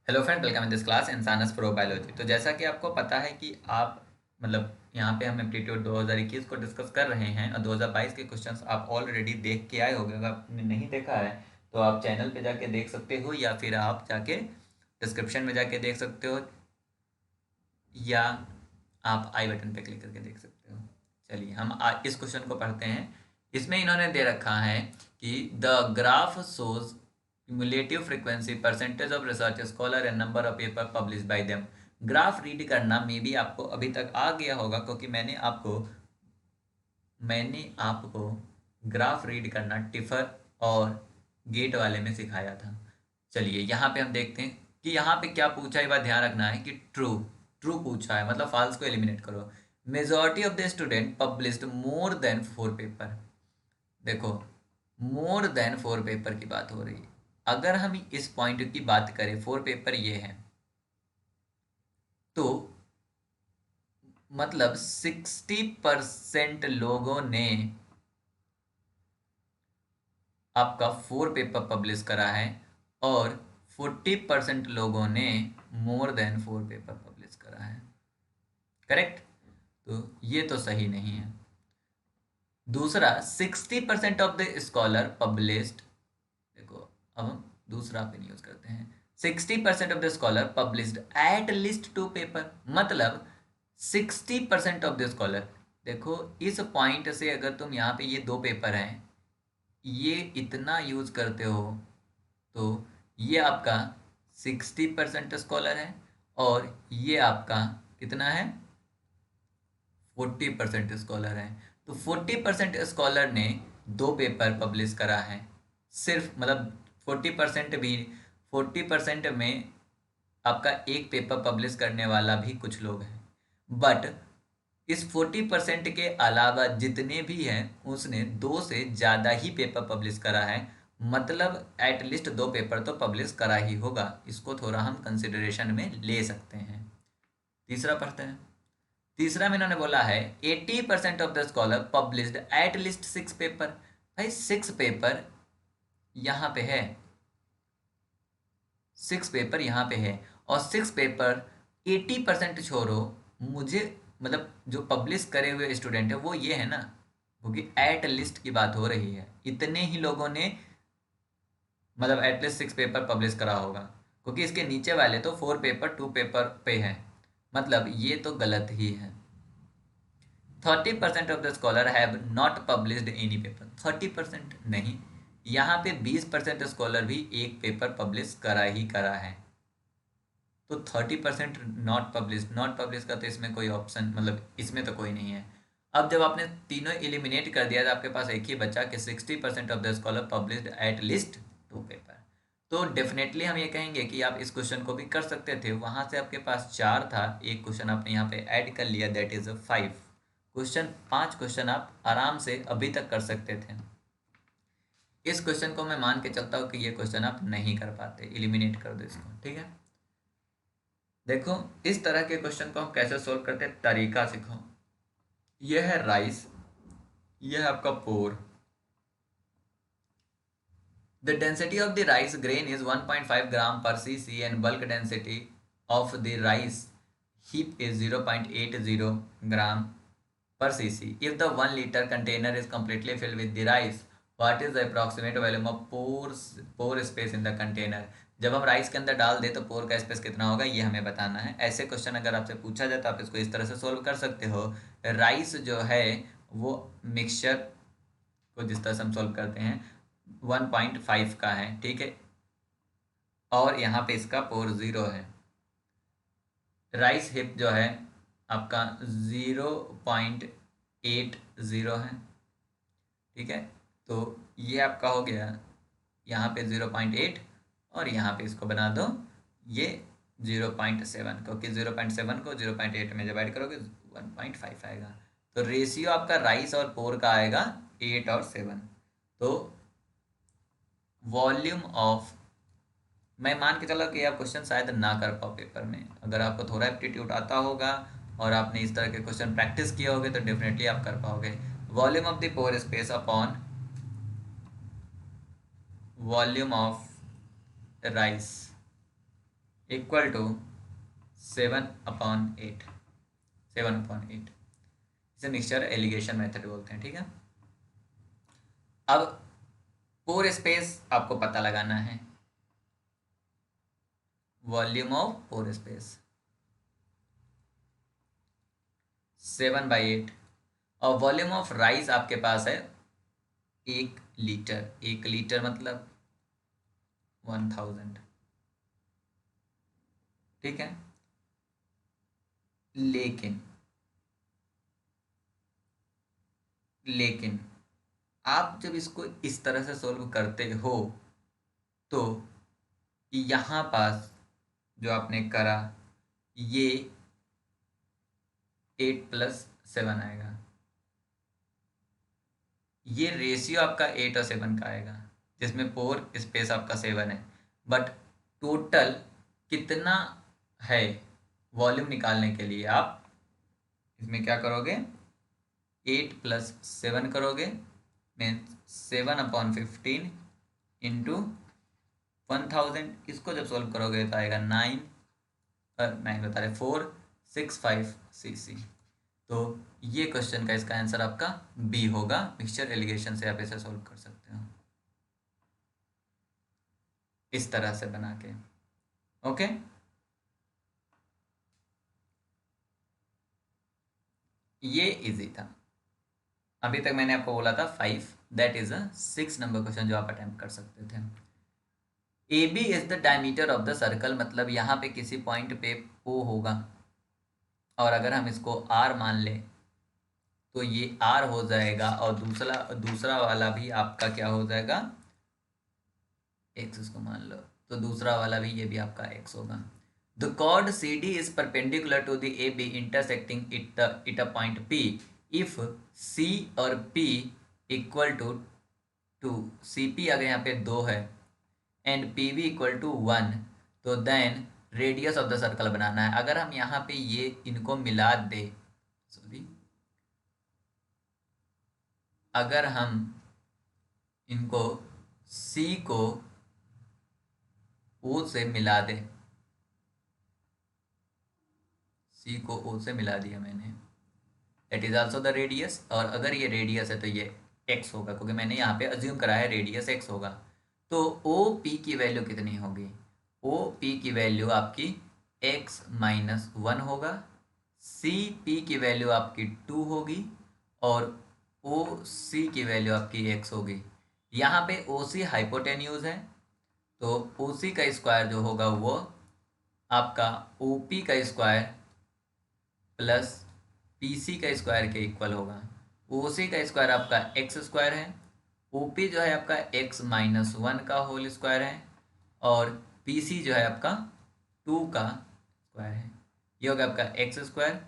Hello friend, welcome in this class इंसानस pro biology. तो जैसा कि आपको पता है कि आप यहाँ पे हम एप्टीट्यूड 2021 को डिस्कस कर रहे हैं और 2022 के क्वेश्चंस आप ऑलरेडी देख के आए होंगे। अगर आपने नहीं देखा है तो आप चैनल पे जाके देख सकते हो या फिर आप जाके डिस्क्रिप्शन में जाके देख सकते हो या आप आई बटन पे क्लिक करके देख सकते हो। चलिए हम इस क्वेश्चन को पढ़ते हैं। इसमें इन्होंने दे रखा है कि the graph shows cumulative frequency percentage of research scholar and number of paper published by them। Graph read करना मे बी आपको अभी तक आ गया होगा क्योंकि मैंने आपको ग्राफ रीड करना टिफर और गेट वाले में सिखाया था। चलिए यहाँ पे हम देखते हैं कि यहाँ पे क्या पूछा है। बात ध्यान रखना है कि ट्रू ट्रू पूछा है, मतलब फॉल्स को एलिमिनेट करो। Majority of the student published more than 4 paper. देखो, मोर देन 4 पेपर की बात हो रही है। अगर हम इस पॉइंट की बात करें, 4 पेपर ये है तो मतलब 60% लोगों ने आपका 4 पेपर पब्लिश करा है और 40% लोगों ने मोर देन 4 पेपर पब्लिश करा है। करेक्ट? तो ये तो सही नहीं है। दूसरा, 60% ऑफ द स्कॉलर पब्लिश्ड। देखो, अब हम दूसरा पेन यूज करते हैं। 60% of the scholar published at least 2 paper, मतलब 60% ऑफ द स्कॉलर। देखो, इस पॉइंट से अगर तुम यहाँ पे ये 2 पेपर हैं, ये इतना यूज करते हो तो ये आपका 60% स्कॉलर है और ये आपका कितना है, 40% स्कॉलर है। तो 40% स्कॉलर ने 2 पेपर पब्लिश करा है। सिर्फ मतलब 40% भी, 40% में आपका एक पेपर पब्लिश करने वाला भी कुछ लोग हैं। बट इस 40% के अलावा जितने भी हैं उसने 2 से ज़्यादा ही पेपर पब्लिश करा है, मतलब एटलीस्ट 2 पेपर तो पब्लिश करा ही होगा। इसको थोड़ा हम कंसिडरेशन में ले सकते हैं। तीसरा पढ़ते हैं। तीसरा में इन्होंने बोला है 80% of the scholar published at least 6 paper. भाई 6 पेपर यहाँ पे है, 6 पेपर यहाँ पे है और 6 पेपर 80% छोड़ो, मुझे मतलब जो पब्लिश करे हुए स्टूडेंट है वो ये है ना, क्योंकि एट लिस्ट की बात हो रही है। इतने ही लोगों ने मतलब एटलीस्ट 6 पेपर पब्लिश करा होगा, क्योंकि इसके नीचे वाले तो 4 पेपर 2 पेपर पे हैं, मतलब ये तो गलत ही है। 30% of the scholar have not published any paper. 30% नहीं, यहाँ पे 20% स्कॉलर भी एक पेपर पब्लिश करा ही करा है। तो 30% नॉट पब्लिश का तो इसमें कोई ऑप्शन, मतलब इसमें तो कोई नहीं है। अब जब आपने तीनों एलिमिनेट कर दिया तो आपके पास एक ही बचा कि 60% of the scholar published at least 2 paper. तो डेफिनेटली हम ये कहेंगे कि आप इस क्वेश्चन को भी कर सकते थे। वहां से आपके पास 4 था, एक क्वेश्चन आपने यहाँ पे ऐड कर लिया, दैट इज 5 क्वेश्चन। 5 क्वेश्चन आप आराम से अभी तक कर सकते थे। इस क्वेश्चन को मैं मान के चलता हूँ कि ये क्वेश्चन आप नहीं कर पाते, एलिमिनेट कर दो इसको। ठीक है, देखो इस तरह के क्वेश्चन को हम कैसे सोल्व करते हैं, तरीका सीखो। यह है राइस, यह है आपका pore. The density of the rice grain is 1.5 gram per cc and bulk density of the rice heap is 0.80 gram per cc. If the 1 liter container is completely filled with the rice, what is the approximate volume of pore space in the container? जब हम rice के अंदर डाल दे तो पोर का space कितना होगा, ये हमें बताना है। ऐसे क्वेश्चन अगर आपसे पूछा जाए तो आप इसको इस तरह से सोल्व कर सकते हो। राइस जो है वो मिक्सचर को जिस तरह से हम सोल्व करते हैं 1.5 का है, ठीक है, और यहाँ पे इसका पोर 0 है। राइस हिप जो है आपका 0.80 है, ठीक है। तो ये आपका हो गया, यहाँ पे 0.8 और यहाँ पे इसको बना दो ये 0.7, क्योंकि 0.7 को 0.8 में जब ऐड करोगे 1.5 आएगा। तो रेशियो आपका राइस और पोर का आएगा 8 और 7। तो वॉल्यूम ऑफ, मैं मान के चला कि आप क्वेश्चन शायद ना कर पाओ पेपर में। अगर आपको थोड़ा एप्टीट्यूड आता होगा और आपने इस तरह के क्वेश्चन प्रैक्टिस किए होगे तो डेफिनेटली आप कर पाओगे। Volume of the pore space upon volume of rice equal to 7/8, 7/8। इसे मिक्सचर एलिगेशन मेथड बोलते हैं, ठीक है। अब पोर स्पेस आपको पता लगाना है, वॉल्यूम ऑफ पोर स्पेस 7/8, और वॉल्यूम ऑफ राइस आपके पास है 1 लीटर। 1 लीटर मतलब 1000, ठीक है। लेकिन लेकिन आप जब इसको इस तरह से सोल्व करते हो तो यहाँ पास जो आपने करा ये 8+7 आएगा। ये रेशियो आपका 8 और 7 का आएगा, जिसमें पोर स्पेस आपका 7 है, बट टोटल कितना है वॉल्यूम निकालने के लिए आप इसमें क्या करोगे, 8+7 करोगे, मीन्स 7/15 इंटू 1000। इसको जब सॉल्व करोगे तो आएगा 9 बता रहे 465 cc। तो ये क्वेश्चन का इसका आंसर आपका बी होगा। मिक्सचर एलिगेशन से आप इसे सॉल्व कर सकते हो इस तरह से बना के, ओके। ये इजी था। अभी तक मैंने आपको बोला था 5, that is a 6 number question जो आप अटेम्प्ट कर सकते थे। A B is the diameter of the circle, मतलब यहाँ पे किसी पॉइंट पे ओ होगा, और अगर हम इसको आर मान लें तो ये आर हो जाएगा, और दूसरा दूसरा वाला भी आपका क्या हो जाएगा, एक्स इसको मान लो, तो दूसरा वाला भी ये भी आपका एक्स होगा। The chord C D is perpendicular to the A B intersecting it a point P if C और P equal to 2। C P अगर यहाँ पे 2 है and P B equal to 1, तो then radius of the circle बनाना है। अगर हम यहाँ पे ये इनको मिला दे, सॉरी, अगर हम इनको सी को ओ से मिला दे, सी को ओ से मिला दिया मैंने, that is also the radius, और अगर ये रेडियस है तो ये एक्स होगा, क्योंकि मैंने यहाँ पे अज्यूम करा है रेडियस एक्स होगा। तो ओ पी की वैल्यू कितनी होगी, ओ पी की वैल्यू आपकी x-1 होगा, सी पी की वैल्यू आपकी 2 होगी, और ओ सी की वैल्यू आपकी x होगी। यहाँ पे ओ सी हाइपोटेन्यूज है, तो ओ सी का स्क्वायर जो होगा वो आपका ओ पी का स्क्वायर प्लस पी सी का स्क्वायर के इक्वल होगा। ओ सी का स्क्वायर आपका एक्स स्क्वायर है, ओ पी जो है आपका x-1 का होल स्क्वायर है, और पी सी जो है आपका 2 का स्क्वायर है। ये होगा आपका एक्स स्क्वायर,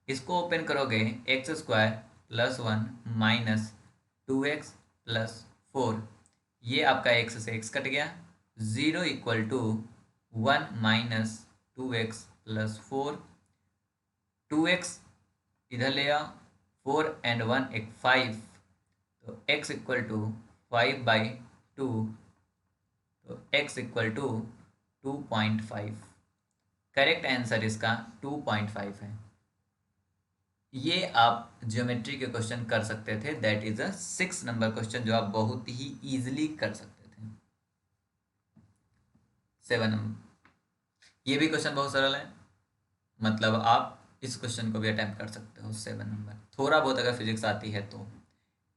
इसको ओपन करोगे x² + 1 माइनस 2x+4, ये आपका x से x कट गया, 0 = 1 माइनस 2x+4, 2x इधर ले आओ, 4 and 1 एक 5, तो x = 5/2, तो x = 2.5। करेक्ट आंसर इसका 2.5 है। ये आप ज्योमेट्री के क्वेश्चन कर सकते थे, that is a 6 number question जो आप बहुत ही इजीली कर सकते थे। 7 नंबर, ये भी क्वेश्चन बहुत सरल है, मतलब आप इस क्वेश्चन को भी अटेम्प्ट कर सकते हो। 7 नंबर थोड़ा बहुत अगर फिजिक्स आती है तो।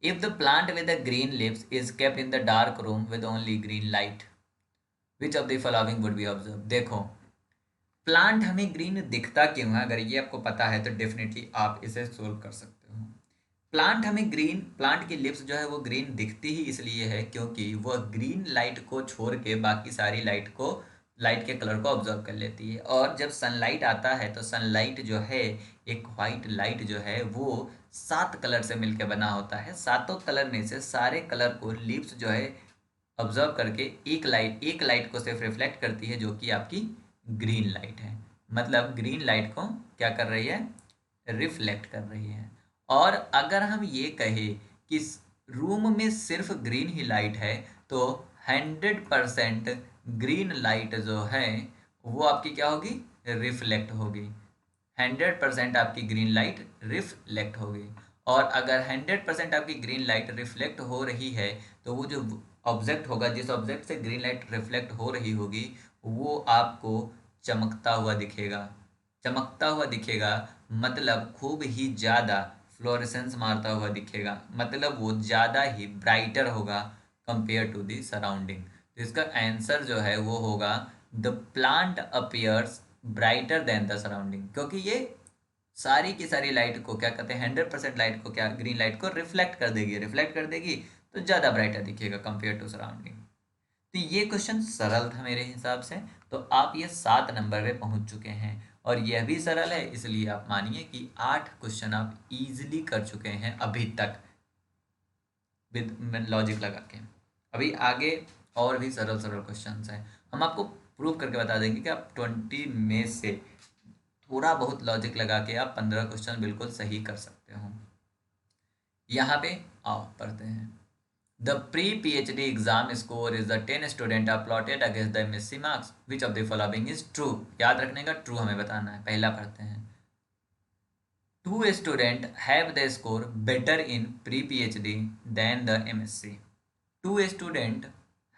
If the plant with the green leaves is kept in the dark room with only green light, which of the following would be observe. देखो प्लांट हमें ग्रीन दिखता क्यों है, अगर ये आपको पता है तो डेफिनेटली आप इसे सोल्व कर सकते हो। प्लांट हमें ग्रीन, प्लांट की लिप्स जो है वो ग्रीन दिखती ही इसलिए है क्योंकि वह ग्रीन लाइट को छोड़ के बाकी सारी लाइट के कलर को ऑब्जर्व कर लेती है, और जब सनलाइट आता है तो सनलाइट जो है, एक वाइट लाइट जो है वो 7 कलर से मिलकर बना होता है। सातों कलर में से सारे कलर को लिप्स जो है ऑब्जर्व करके एक लाइट को सिर्फ रिफ्लेक्ट करती है, जो कि आपकी ग्रीन लाइट है। मतलब ग्रीन लाइट को क्या कर रही है, रिफ्लेक्ट कर रही है। और अगर हम ये कहें कि रूम में सिर्फ ग्रीन ही लाइट है, तो 100% ग्रीन लाइट जो है वो आपकी क्या होगी, रिफ्लेक्ट होगी। 100% आपकी ग्रीन लाइट रिफ्लेक्ट होगी। और अगर 100% आपकी ग्रीन लाइट रिफ्लेक्ट हो रही है तो वो जो ऑब्जेक्ट होगा, जिस ऑब्जेक्ट से ग्रीन लाइट रिफ्लेक्ट हो रही होगी, वो आपको चमकता हुआ दिखेगा। चमकता हुआ दिखेगा मतलब खूब ही ज़्यादा फ्लोरेसेंस मारता हुआ दिखेगा, मतलब वो ज़्यादा ही ब्राइटर होगा कंपेयर टू दी सराउंडिंग। तो इसका आंसर जो है वो होगा the plant appears brighter then the surrounding, क्योंकि ये सारी की सारी लाइट को क्या कहते हैं, 100% लाइट को, क्या ग्रीन लाइट को रिफ्लेक्ट कर देगी, रिफ्लेक्ट कर देगी तो ज़्यादा ब्राइटर दिखेगा कंपेयर टू सराउंडिंग। तो ये क्वेश्चन सरल था मेरे हिसाब से। तो आप ये 7 नंबर पे पहुंच चुके हैं और यह भी सरल है, इसलिए आप मानिए कि 8 क्वेश्चन आप इजीली कर चुके हैं अभी तक विद लॉजिक लगा के। अभी आगे और भी सरल सरल क्वेश्चंस हैं, हम आपको प्रूव करके बता देंगे कि आप 20 में से थोड़ा बहुत लॉजिक लगा के आप 15 क्वेश्चन बिल्कुल सही कर सकते हो। यहाँ पे आओ पढ़ते हैं। The pre PhD exam score is the 10 student are plotted against the MSc marks, which of the following is true. याद रखने का, ट्रू हमें बताना है। पहला पढ़ते हैं। 2 student have the score better in pre PhD than the MSc। 2 student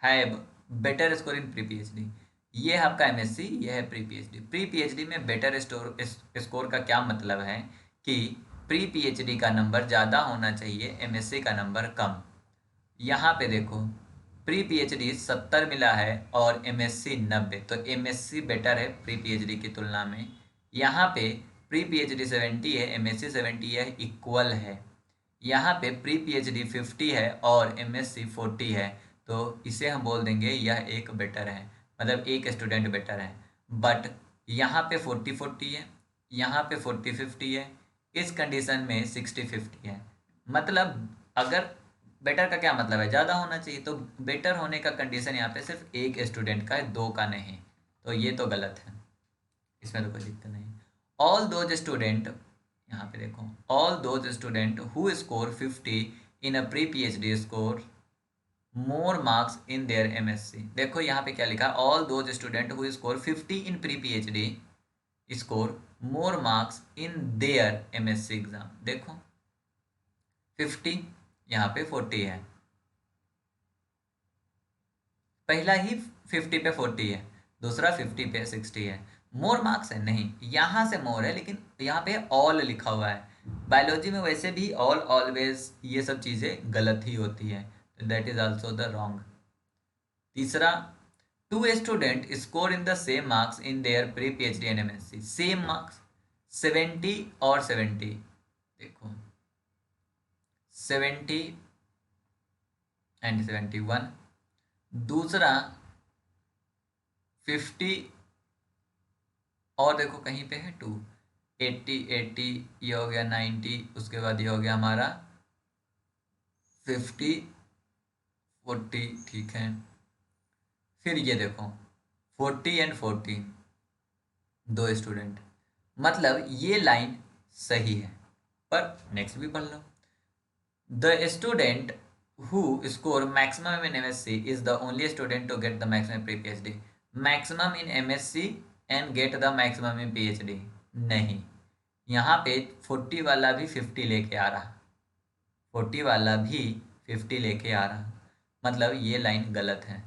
have better score in pre PhD। ये है आपका MSc, ये है प्री PhD। प्री PhD में बेटर स्कोर का क्या मतलब है कि प्री PhD का नंबर ज़्यादा होना चाहिए, MSc का नंबर कम। यहाँ पे देखो, प्री PhD 70 मिला है और MSc 90, तो MSc बेटर है प्री PhD की तुलना में। यहाँ पे प्री PhD 70 है, MSc 70 है, इक्वल है। यहाँ पे प्री PhD 50 है और MSc 40 है, तो इसे हम बोल देंगे यह एक बेटर है, मतलब एक स्टूडेंट बेटर है। बट यहाँ पे 40-40 है, यहाँ पे 40-50 है, इस कंडीशन में 60-50 है। मतलब अगर बेटर का क्या मतलब है, ज़्यादा होना चाहिए, तो बेटर होने का कंडीशन यहाँ पे सिर्फ एक स्टूडेंट का है, 2 का नहीं। तो ये तो गलत है, इसमें तो कोई दिक्कत नहीं। ऑल दोज स्टूडेंट, यहाँ पे देखो, all those student who score 50 in a pre PhD score more marks in their MSc। देखो यहाँ पे क्या लिखा, all those student who score 50 in pre PhD score more marks in their MSc exam. देखो 50, यहाँ पे 40 है, पहला ही 50 पे 40 है, दूसरा 50 पे 60 है। मोर मार्क्स है नहीं, यहाँ से मोर है, लेकिन यहाँ पे ऑल लिखा हुआ है। बायोलॉजी में वैसे भी ऑल, ऑलवेज, ये सब चीज़ें गलत ही होती है, that is also the wrong. तीसरा, 2 student score in the same marks in their pre PhD and MSc। Same marks 70 और 70, देखो 70 एंड 71। दूसरा 50 और देखो कहीं पे है 2, 80, ये हो गया 90, उसके बाद ये हो गया हमारा 50, 40, ठीक है। फिर ये देखो 40 एंड 40, 2 स्टूडेंट, मतलब ये लाइन सही है। पर नेक्स्ट भी पढ़ लो। The student who score maximum in MSc is the only student to get the maximum pre PhD। Maximum in MSc and get the maximum in PhD नहीं, यहाँ पे 40 वाला भी 50 लेके आ रहा, 40 वाला भी 50 लेके आ रहा, मतलब ये लाइन गलत है,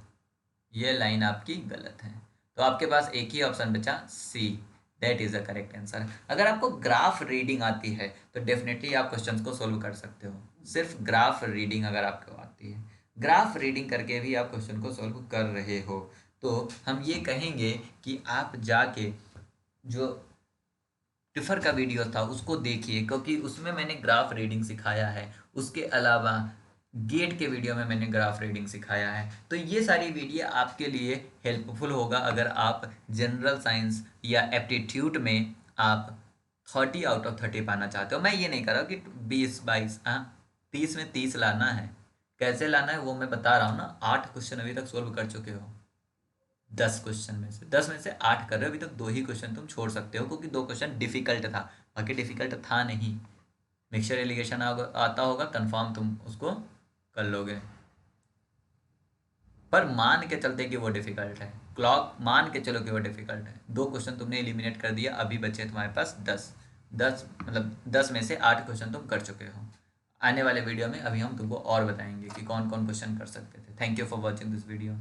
ये लाइन आपकी गलत है। तो आपके पास एक ही ऑप्शन बचा, C, that is the correct answer. अगर आपको ग्राफ रीडिंग आती है तो डेफिनेटली आप क्वेश्चंस को सोल्व कर सकते हो। सिर्फ ग्राफ रीडिंग अगर आपको आती है, ग्राफ रीडिंग करके भी आप क्वेश्चन को सोल्व कर रहे हो, तो हम ये कहेंगे कि आप जाके जो टिफर का वीडियो था उसको देखिए, क्योंकि उसमें मैंने ग्राफ रीडिंग सिखाया है। उसके अलावा गेट के वीडियो में मैंने ग्राफ रीडिंग सिखाया है। तो ये सारी वीडियो आपके लिए हेल्पफुल होगा अगर आप जनरल साइंस या एप्टीट्यूड में आप 30 आउट ऑफ 30 पाना चाहते हो। मैं ये नहीं कर रहा कि 20-22, हाँ 30 में 30 लाना है। कैसे लाना है वो मैं बता रहा हूँ ना। 8 क्वेश्चन अभी तक सोल्व कर चुके हो, 10 में से 8 कर रहे हो, अभी तक 2 ही क्वेश्चन तुम छोड़ सकते हो, क्योंकि 2 क्वेश्चन डिफिकल्ट था, बाकी डिफिकल्ट था नहीं। मिक्सचर एलिगेशन आता होगा, कंफर्म तुम उसको कर लोगे। पर मान के चलते कि वो डिफिकल्ट है, क्लॉक मान के चलो कि वो डिफिकल्ट है। 2 क्वेश्चन तुमने एलिमिनेट कर दिया, अभी बचे तुम्हारे पास 10 मतलब 10 में से 8 क्वेश्चन तुम कर चुके हो। आने वाले वीडियो में अभी हम तुमको और बताएंगे कि कौन कौन क्वेश्चन कर सकते थे। Thank you for watching this video.